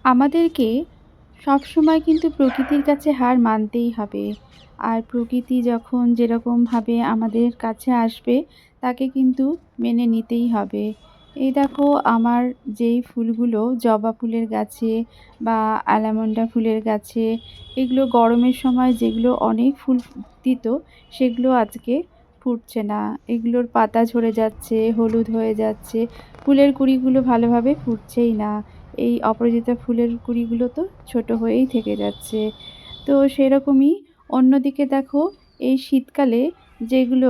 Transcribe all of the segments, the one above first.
আমাদেরকে সবসময় কিন্তু প্রকৃতির কাছে হার মানতেই হবে। আর প্রকৃতি যখন যেরকমভাবে আমাদের কাছে আসবে তাকে কিন্তু মেনে নিতেই হবে। এই দেখো আমার যেই ফুলগুলো জবা ফুলের গাছে বা অ্যালামন্ডা ফুলের গাছে এগুলো গরমের সময় যেগুলো অনেক ফুল দিত সেগুলো আজকে ফুটছে না। এগুলোর পাতা ঝরে যাচ্ছে, হলুদ হয়ে যাচ্ছে, ফুলের কুঁড়িগুলো ভালোভাবে ফুটছেই না। এই অপরাজিতা ফুলের কুঁড়িগুলো তো ছোট হয়েই থেকে যাচ্ছে। তো সেরকমই অন্যদিকে দেখো এই শীতকালে যেগুলো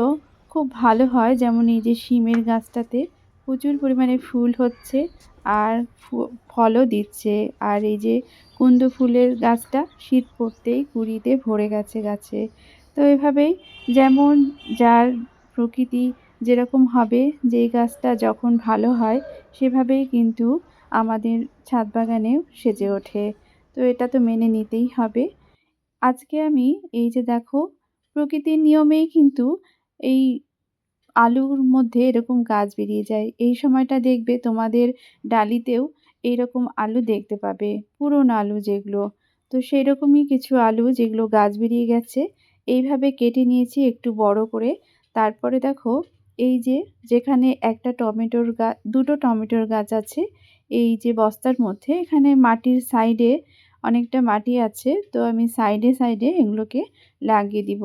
খুব ভালো হয়, যেমন এই যে শিমের গাছটাতে প্রচুর পরিমাণে ফুল হচ্ছে আর ফলও দিচ্ছে। আর এই যে কুন্দ ফুলের গাছটা শীত পড়তেই কুঁড়িতে ভরে গেছে গাছে। তো এভাবেই যেমন যার প্রকৃতি যেরকম হবে, যেই গাছটা যখন ভালো হয় সেভাবেই কিন্তু আমাদের ছাদ বাগানেও সেজে ওঠে। তো এটা তো মেনে নিতেই হবে। আজকে আমি এই যে দেখো প্রকৃতির নিয়মেই কিন্তু এই আলুর মধ্যে এরকম গাছ বেরিয়ে যায়। এই সময়টা দেখবে তোমাদের ডালিতেও এইরকম আলু দেখতে পাবে, পুরনো আলু যেগুলো। তো সেইরকমই কিছু আলু যেগুলো গাছ বেরিয়ে গেছে এইভাবে কেটে নিয়েছি একটু বড় করে। তারপরে দেখো এই যে যেখানে একটা দুটো টমেটোর গাছ আছে এই যে বস্তার মধ্যে, এখানে মাটির সাইডে অনেকটা মাটি আছে, তো আমি সাইডে সাইডে এগুলোকে লাগিয়ে দিব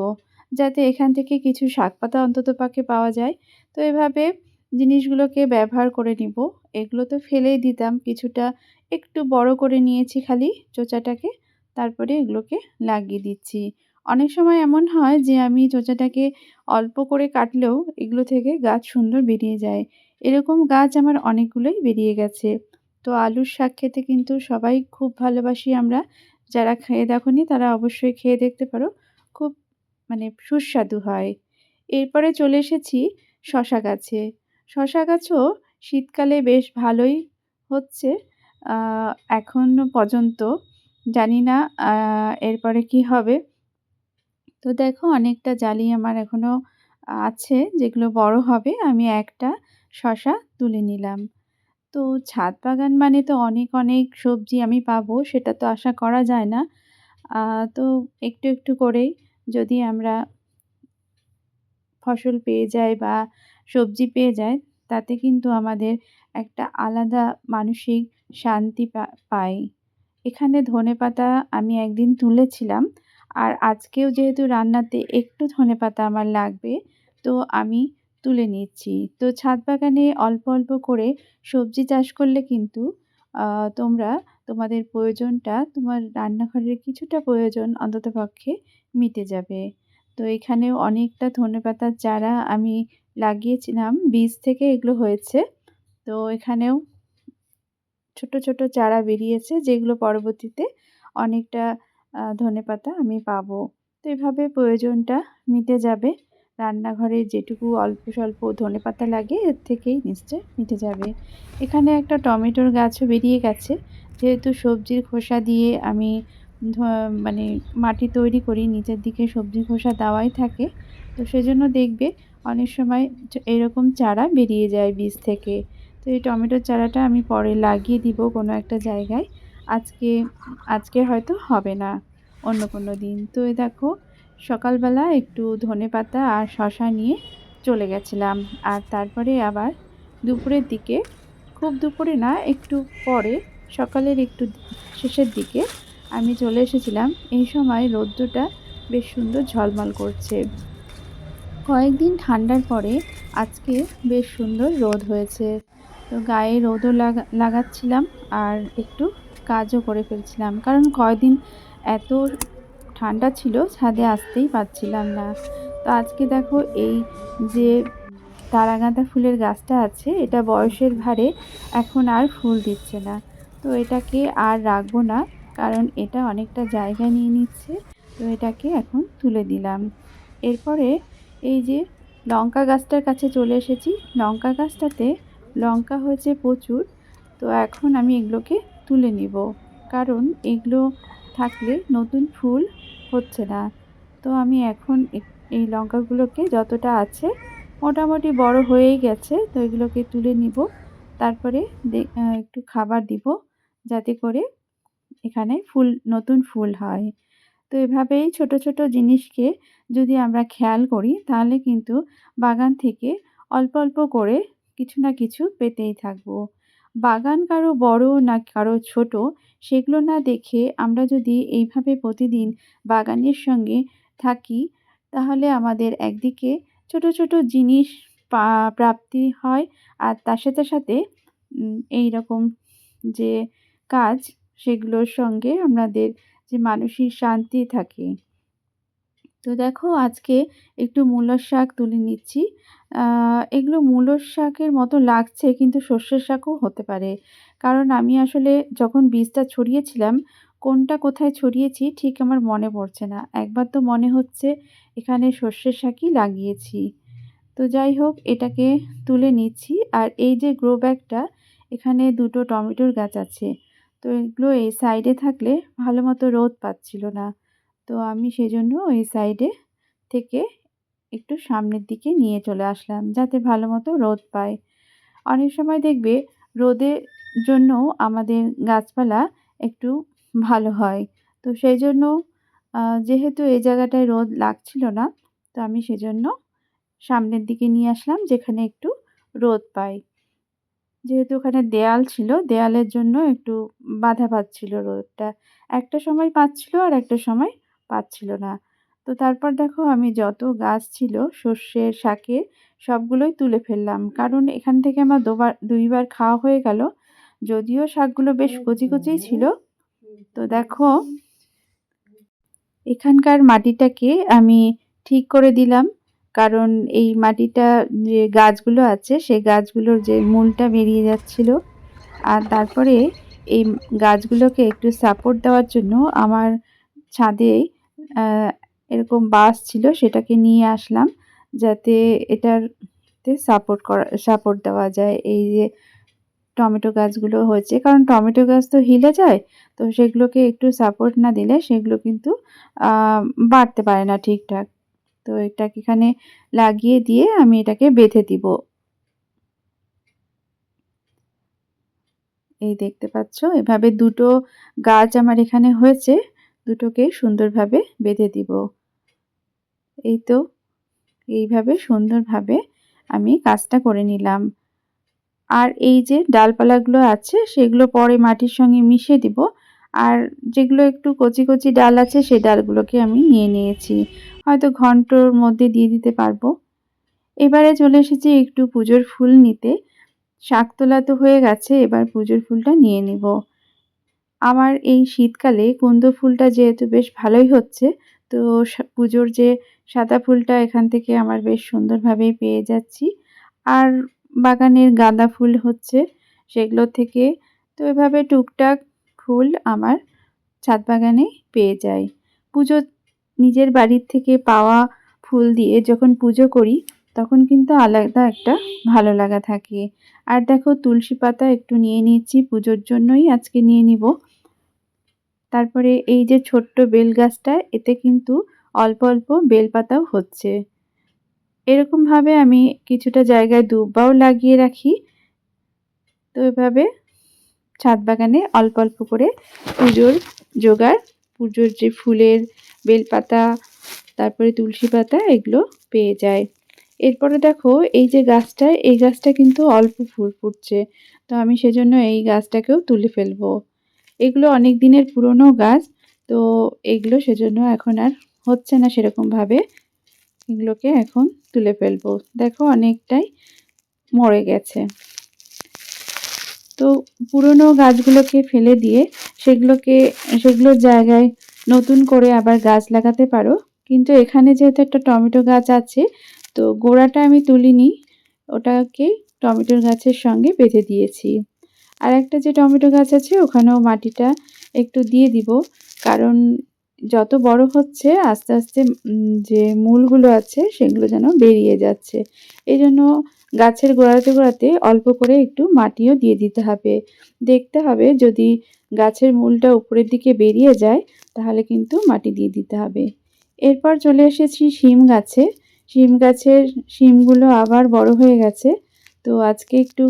যাতে এখান থেকে কিছু শাকপাতা অন্ততপক্ষে পাওয়া যায়। তো এভাবে জিনিসগুলোকে ব্যবহার করে নিব। এগুলো তো ফেলেই দিতাম, কিছুটা একটু বড় করে নিয়েছি খালি চোচাটাকে, তারপরে এগুলোকে লাগিয়ে দিচ্ছি। অনেক সময় এমন হয় যে আমি চোচাটাকে অল্প করে কাটলেও এগুলো থেকে গাছ সুন্দর বেরিয়ে যায়। এরকম গাছ আমার অনেকগুলোই বেরিয়ে গেছে। তো আলুর শাক খেতে কিন্তু সবাই খুব ভালোবাসি আমরা। যারা খেয়ে দেখোনি তারা অবশ্যই খেয়ে দেখতে পারো। খুব মানে সুস্বাদু হয়। এরপরে চলে এসেছি শশা গাছে। শশা গাছও শীতকালে বেশ ভালোই হচ্ছে আ এখনো পর্যন্ত। জানি না এরপরে কি হবে। তো দেখো অনেকটা জালি আমার এখনো আছে যেগুলো বড় হবে। আমি একটা শশা তুলে নিলাম। তো ছাদ বাগান মানে তো অনেক অনেক সবজি আমি পাবো সেটা তো আশা করা যায় না। আ তো একটু একটু করেই যদি আমরা ফসল পেয়ে যাই বা সবজি পেয়ে যাই, তাতে কিন্তু আমাদের একটা আলাদা মানসিক শান্তি পাই। এখানে ধনেপাতা আমি একদিন তুলেছিলাম। আর আজকেও যেহেতু রান্নাতে একটু ধনেপাতা আমার লাগবে, তো আমি তুলে নিচ্ছি। তো ছাদ বাগানে অল্প অল্প করে সবজি চাষ করলে কিন্তু আ তোমরা তোমাদের প্রয়োজনটা, তোমার রান্নাঘরের কিছুটা প্রয়োজন অন্ততপক্ষে মিটে যাবে। তো এখানেও অনেকটা ধনেপাতার চারা আমি লাগিয়েছিলাম, বীজ থেকে এগুলো হয়েছে। তো এখানেও ছোট ছোট চারা বেরিয়েছে যেগুলো পরবর্তীতে অনেকটা ধনেপাতা আমি পাবো। তো এভাবে প্রয়োজনটা মিটে যাবে। রান্নাঘরে যেটুকু অল্প স্বল্প ধনেপাতা লাগে এর থেকেই নিশ্চয় মিটে যাবে। এখানে একটা টমেটোর গাছও বেরিয়ে গেছে। যেহেতু সবজির খোসা দিয়ে আমি ধ মানে মাটি তৈরি করি, নিচের দিকে সবজির খোসা দেওয়াই থাকে। তো সেজন্য দেখবে অনেক সময় এরকম চারা বেরিয়ে যায় বীজ থেকে। তো এই টমেটোর চারাটা আমি পরে লাগিয়ে দিব কোনো একটা জায়গায়। আজকে আজকে হয়তো হবে না, অন্য কোনো দিন। তো এই দেখো সকালবেলা একটু ধনেপাতা আর শসা নিয়ে চলে গেছিলাম। আর তারপরে আবার দুপুরের দিকে, খুব দুপুরে না একটু পরে, সকালের একটু শেষের দিকে আমি চলে এসেছিলাম। এই সময় রৌদ্রটা বেশ সুন্দর ঝলমল করছে। কয়েকদিন ঠান্ডার পরে আজকে বেশ সুন্দর রোদ হয়েছে। তো গায়ে রোদও লাগাচ্ছিলাম আর একটু কাজও করে ফেলছিলাম। কারণ কয়দিন এত ঠান্ডা ছিল ছাদে আসতেই পারছিলাম না। তো আজকে দেখো এই যে তারাগাঁদা ফুলের গাছটা আছে এটা বয়সের ভারে এখন আর ফুল দিচ্ছে না। তো এটাকে আর রাখবো না, কারণ এটা অনেকটা জায়গা নিয়ে নিচ্ছে। তো এটাকে এখন তুলে দিলাম। এরপরে এই যে লঙ্কা গাছটার কাছে চলে এসেছি। লঙ্কা গাছটাতে লঙ্কা হয়েছে প্রচুর। তো এখন আমি এগুলোকে তুলে নিব, কারণ এগুলো থাকলে নতুন ফুল হচ্ছে না। তো আমি এখন এই লঙ্কাগুলোকে যতটা আছে মোটামুটি বড় হয়েই গেছে, তো এগুলোকে তুলে নিব। তারপরে একটু খাবার দিব যাতে করে এখানে নতুন ফুল হয়। তো এভাবেই ছোট, ছোট জিনিসকে যদি আমরা খেয়াল করি তাহলে কিন্তু বাগান থেকে অল্প, অল্প করে কিছু না কিছু পেতেই থাকবো। বাগান কারো বড় না কারো ছোট সেগুলো না দেখে আমরা যদি এইভাবে প্রতিদিন বাগানের সঙ্গে থাকি তাহলে আমাদের একদিকে ছোট, ছোট জিনিস পা প্রাপ্তি হয় আর তার সাথে, সাথে এইরকম যে কাজ সেগুলোর সঙ্গে আমাদের যে মানসিক শান্তি থাকে। তো দেখো আজকে একটু মূলার শাক তুলে নিচ্ছি। আ এগুলো মূলোর শাকের মতো লাগছে কিন্তু সর্ষের শাকও হতে পারে। কারণ আমি আসলে যখন বীজটা ছড়িয়েছিলাম, কোনটা কোথায় ছড়িয়েছি ঠিক আমার মনে পড়ছে না। একবার তো মনে হচ্ছে এখানে সর্ষের শাকই লাগিয়েছি। তো যাই হোক এটাকে তুলে নিচ্ছি। আর এই যে গ্রো ব্যাগটা এখানে ২ টো টমেটোর গাছ আছে। তো এগুলো এই সাইডে থাকলে ভালোমতো রোদ পাচ্ছিল না। তো আমি সেজন্য এই সাইডে থেকে একটু সামনের দিকে নিয়ে চলে আসলাম যাতে ভালোমতো রোদ পায়। অনেক সময় দেখবে রোদের জন্যও আমাদের গাছপালা একটু ভালো হয়। তো সেইজন্য যেহেতু এই জায়গাটায় রোদ লাগছিল না, তো আমি সেজন্য সামনের দিকে নিয়ে আসলাম যেখানে একটু রোদ পাই। যেহেতু ওখানে দেয়াল ছিল, দেয়ালের জন্য একটু বাধা পাচ্ছিল রোদটা। একটা সময় পাচ্ছিল আর একটা সময় পাচ্ছিল না। তো তারপর দেখো আমি যত গাছ ছিল সর্ষের, শাকের সবগুলোই তুলে ফেললাম। কারণ এখান থেকে আমার ২ বার খাওয়া হয়ে গেল। যদিও শাকগুলো বেশ কচি, কচিই ছিল। তো দেখো এখানকার মাটিটাকে আমি ঠিক করে দিলাম। কারণ এই মাটিটা যে গাছগুলো আছে সেই গাছগুলোর যে মূলটা বেরিয়ে যাচ্ছিল। আর তারপরে এই গাছগুলোকে একটু সাপোর্ট দেওয়ার জন্য আমার ছাদে আ এরকম বাঁশ ছিল সেটাকে নিয়ে আসলাম। যাতে এটাতে সাপোর্ট দেওয়া যায়। এই যে টমেটো গাছগুলো হয়েছে। কারণ টমেটো গাছ তো হিলে যায়। তো সেগুলোকে একটু সাপোর্ট না দিলে সেগুলো কিন্তু আ বাড়তে পারে না ঠিকঠাক। তো এটাকে এখানে লাগিয়ে দিয়ে আমি এটাকে বেঁধে দিব। এই দেখতে পাচ্ছ এভাবে ২ টো গাছ আমার এখানে হয়েছে। দুটোকে সুন্দরভাবে বেঁধে দিব। এই তো এইভাবে সুন্দরভাবে আমি কাজটা করে নিলাম। আর এই যে ডালপালাগুলো আছে সেগুলো পরে মাটির সঙ্গে মিশিয়ে দিব। আর যেগুলো একটু কচি, কচি ডাল আছে সেই ডালগুলোকে আমি নিয়ে নিয়েছি। হয়তো ঘন্টর মধ্যে দিয়ে দিতে পারবো। এবারে চলে এসেছি একটু পুজোর ফুল নিতে। শাক তোলা তো হয়ে গেছে, এবার পুজোর ফুলটা নিয়ে নিব। আমার এই শীতকালে কুন্দ ফুলটা যেহেতু বেশ ভালোই হচ্ছে, তো পুজোর যে সাদা ফুলটা এখান থেকে আমার বেশ সুন্দরভাবেই পেয়ে যাচ্ছি। আর বাগানের গাঁদা ফুল হচ্ছে সেগুলো থেকে। তো এভাবে টুকটাক ফুল আমার ছাদ বাগানে পেয়ে যাই। নিজের বাড়ির থেকে পাওয়া ফুল দিয়ে যখন পুজো করি তখন কিন্তু আলাদা একটা ভালো লাগা থাকে। আর দেখো তুলসী পাতা একটু নিয়ে নিচ্ছি, পুজোর জন্যই আজকে নিয়ে নিব। তারপরে এই যে ছোট্ট বেল গাছটা এতে কিন্তু অল্প, অল্প বেলপাতাও হচ্ছে। এরকমভাবে আমি কিছুটা জায়গায় দুর্বাও লাগিয়ে রাখি। তো এভাবে ছাদ বাগানে অল্প, অল্প করে পুজোর জোগাড়, পুজোর যে ফুলের বেলপাতা, তারপরে তুলসী পাতা এগুলো পেয়ে যায়। এরপরে দেখো এই যে গাছটা, এই গাছটা কিন্তু অল্প ফুল ফুটছে। তো আমি সেজন্য এই গাছটাকেও তুলে ফেলবো। এগুলো অনেক দিনের পুরনো গাছ। তো এগুলো সেজন্য এখন আর হচ্ছে না সেরকমভাবে। এগুলোকে এখন তুলে ফেলবো। দেখো অনেকটাই মরে গেছে। তো পুরনো গাছগুলোকে ফেলে দিয়ে সেগুলোর জায়গায় নতুন করে আবার গাছ লাগাতে পারো। কিন্তু এখানে যেহেতু একটা টমেটো গাছ আছে, তো গোড়াটা আমি তুলিনি, ওটাকে টমেটোর গাছের সঙ্গে বেঁধে দিয়েছি। আরেকটা যে টমেটো গাছ আছে ওখানেও মাটিটা একটু দিয়ে দিব। কারণ যত বড় হচ্ছে আস্তে, আস্তে যে মূলগুলো আছে সেগুলো যেন বেরিয়ে যাচ্ছে। এজন্য গাছের গোড়াতে, গোড়াতে অল্প করে একটু মাটিও দিয়ে দিতে হবে। দেখতে হবে যদি গাছের মূলটা উপরের দিকে বেরিয়ে যায় তাহলে কিন্তু মাটি দিয়ে দিতে হবে। এরপর চলে এসেছি শিম গাছে। শিম গাছের শিমগুলো আবার বড় হয়ে গেছে। তো আজকে একটু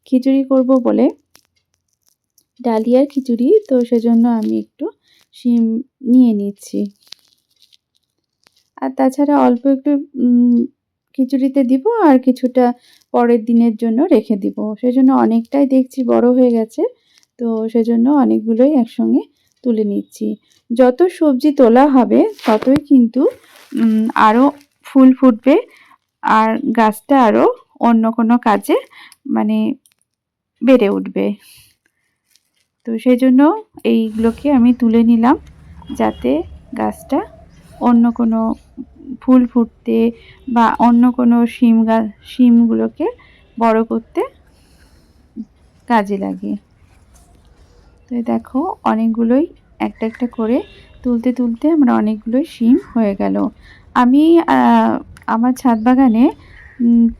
খিচুড়ি করব বলে ডালিয়ার খিচুড়ি, তো সেজন্য আমি একটু শিম নিয়ে নিচ্ছি। আর তাছাড়া অল্প একটু খিচুড়িতে দিব আর কিছুটা পরের দিনের জন্য রেখে দিব। সেজন্য অনেকটাই দেখছি বড় হয়ে গেছে। তো সেজন্য অনেকগুলোই একসঙ্গে তুলে নিচ্ছি। যত সবজি তোলা হবে ততই কিন্তু আরও ফুল ফুটবে আর গাছটা আরও অন্য কোনো কাজে মানে বেড়ে উঠবে। তো সেজন্য এইগুলোকে আমি তুলে নিলাম যাতে গাছটা অন্য কোনো ফুল ফুটতে বা অন্য কোনো শিমগুলোকে বড় করতে কাজে লাগে। তো দেখো অনেকগুলোই একটা একটা করে তুলতে তুলতে আমার অনেকগুলোই শিম হয়ে গেল। আমি আমার ছাদ বাগানে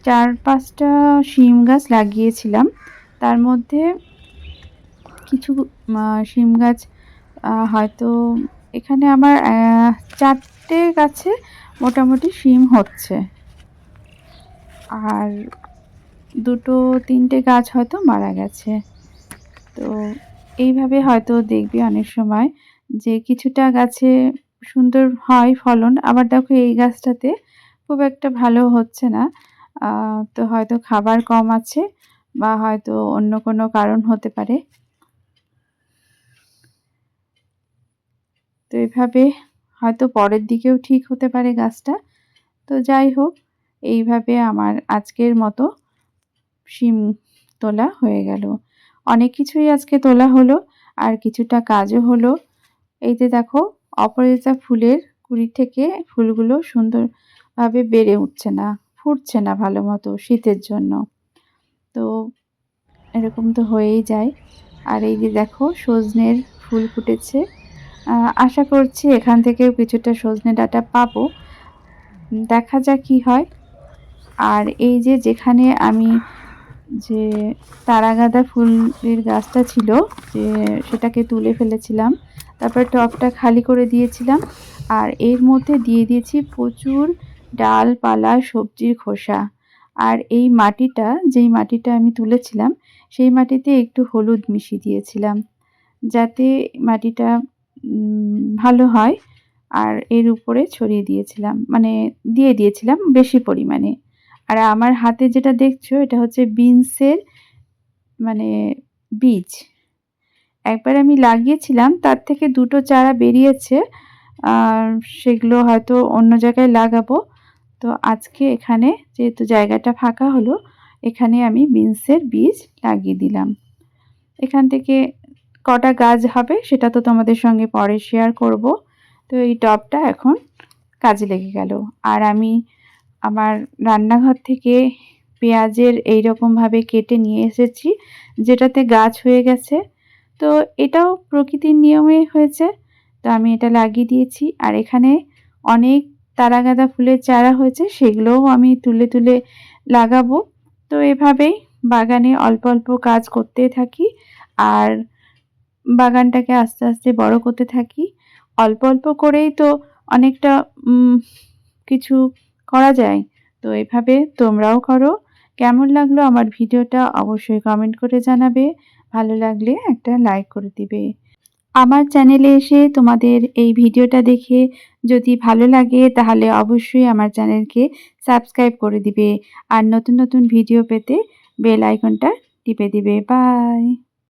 4-5টা শিম গাছ লাগিয়েছিলাম। তার মধ্যে কিছু শিম গাছ হয়তো এখানে আমার 4টে গাছে মোটামুটি শিম হচ্ছে। আর 2-3টে গাছ হয়তো মারা গেছে। তো এইভাবে হয়তো দেখবে অনেক সময় যে কিছুটা গাছে সুন্দর হয় ফলন, আবার দেখো এই গাছটাতে খুব একটা ভালো হচ্ছে না। তো হয়তো খাবার কম আছে বা হয়তো অন্য কোনো কারণ হতে পারে। তো এভাবে হয়তো পরের দিকেও ঠিক হতে পারে গাছটা। তো যাই হোক, এইভাবে আমার আজকের মতো শিম তোলা হয়ে গেল। অনেক কিছুই আজকে তোলা হলো আর কিছুটা কাজও হলো। এই যে দেখো অপরাজিতা ফুলের কুঁড়ি থেকে ফুলগুলো সুন্দরভাবে বেড়ে উঠছে না, ফুটছে না ভালো মতো শীতের জন্য। তো এরকম তো হয়েই যায়। আর এই যে দেখো সজনের ফুল ফুটেছে। আশা করছি এখান থেকেও কিছুটা সজনে ডাঁটা পাবো। দেখা যাক কি হয়। আর এই যে যেখানে আমি যে তারাগাঁদা ফুলের গাছটা ছিল যে সেটাকে তুলে ফেলেছিলাম, তারপর টবটা খালি করে দিয়েছিলাম আর এর মধ্যে দিয়ে দিয়েছি প্রচুর ডালপালা সবজির খোসা। আর এই মাটিটা, যেই মাটিটা আমি তুলেছিলাম সেই মাটিতে একটু হলুদ মিশিয়ে দিয়েছিলাম যাতে মাটিটা ভালো হয়। আর এর উপরে ছড়িয়ে দিয়েছিলাম, মানে দিয়ে দিয়েছিলাম বেশি পরিমাণে। আর আমার হাতে যেটা দেখছো এটা হচ্ছে বিনসের মানে বীজ। একবার আমি লাগিয়েছিলাম, তার থেকে 2টো চারা বেরিয়েছে। আর সেগুলো হয়তো অন্য জায়গায় লাগাবো। তো আজকে এখানে যেহেতু জায়গাটা ফাঁকা হলো, এখানে আমি বিনসের বীজ লাগিয়ে দিলাম। এখান থেকে কটা গাছ হবে সেটা তো তোমাদের সঙ্গে পরে শেয়ার করব। তো এই টবটা এখন কাজে লেগে গেল। আর আমি আমার রান্নাঘর থেকে পেঁয়াজের এইরকমভাবে কেটে নিয়ে এসেছি যেটাতে গাছ হয়ে গেছে। তো এটাও প্রকৃতির নিয়মে হয়েছে। তো আমি এটা লাগিয়ে দিয়েছি। আর এখানে অনেক তারাগাঁদা ফুলের চারা হয়েছে, সেগুলোও আমি তুলে তুলে লাগাবো। তো এভাবেই বাগানে অল্প অল্প কাজ করতে থাকি আর বাগানটাকে আস্তে আস্তে বড় করতে থাকি। অল্প অল্প করেই তো অনেকটা কিছু করা যায়। তো এভাবে তোমরাও করো। কেমন লাগলো আমার ভিডিওটা অবশ্যই কমেন্ট করে জানাবে। ভালো লাগলে একটা লাইক করে দিবে। আমার চ্যানেলে এসে তোমাদের এই ভিডিওটা দেখে যদি ভালো লাগে তাহলে অবশ্যই আমার চ্যানেলকে সাবস্ক্রাইব করে দিবে আর নতুন নতুন ভিডিও পেতে বেল আইকনটা টিপে দিবে। বাই।